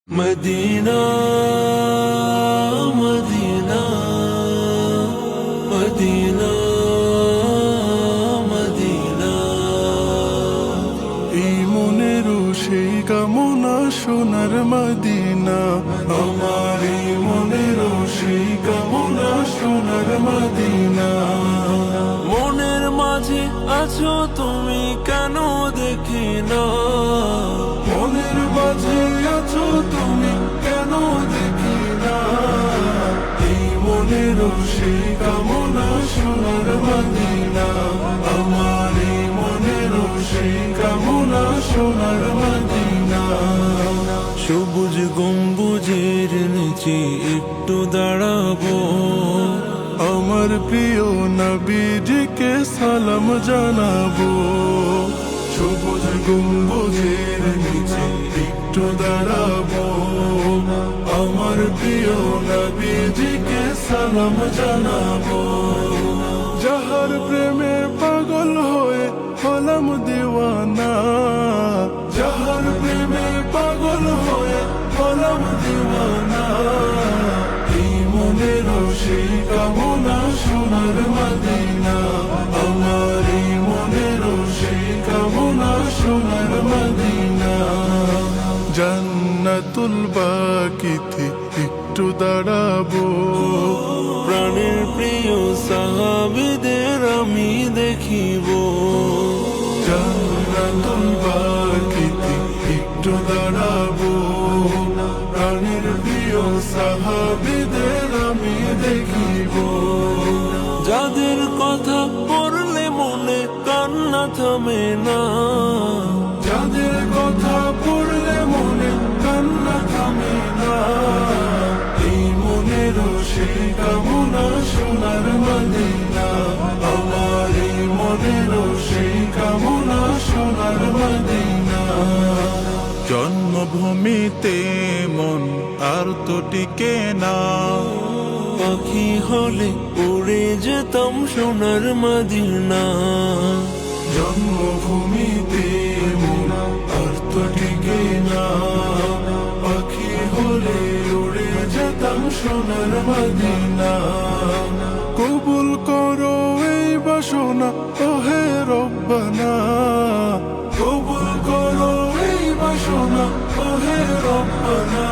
Medina Medina Medina Medina এই মনেরও সেই কামনা সোনার মদিনা আমার এই মনেরও সেই কামনা সোনার মদিনা মনের মাঝে আছো তুমি কেন দেখি না মনের মাঝে আছো তুমি কেন দেখি না এই মনেরও সেই কামনা সোনার মদিনা আমার এই মনেরও সেই কামনা সোনার মদিনা সবুজ গম্বুজের নিচে একটু দাঁড়াবো আমার প্রিয় নবীজিকে সালাম জানাবো সবুজ গম্বুজের নিচে একটু দাঁড়াবো আমার প্রিয় নবীজিকে সালাম জানাবো যাহার প্রেমে পাগল হয়ে হলাম দিওয়ানা যাহার প্রেমে পাগল হয়ে হলাম দিওয়ানা এই মনেরও সেই কামনা সোনার মদিনা আমার এই মনেরও সেই কামনা সোনার মদিনা জান্নাতুল বাকিতে একটু দাঁড়াবো প্রাণের প্রিয় সাহাবীদের আমি দেখিব জান্নাতুল বাকিতে একটু দাঁড়াবো প্রাণের প্রিয় সাহাবীদের আমি দেখিব যাদের কথা পড়লে মনে কান্না থামে না যাদের কথা পড়লে মনে কান্না থামে না এই মনেরও সেই কামনা সোনার মদিনা আমার এই মনেরও সেই কামনা সোনার মদিনা জন্মভূমিতে মন আর তো টিকে না পাখি হলে উড়ে যেতাম সোনার মদিনা জন্মভূমিতে মন আর তো টিকে না পাখি হলে উড়ে যেতাম সোনার মদিনা কবুল করো এই বাসনা ওহে রব্বানা কবুল করো এই বাসনা ওহে রব্বানা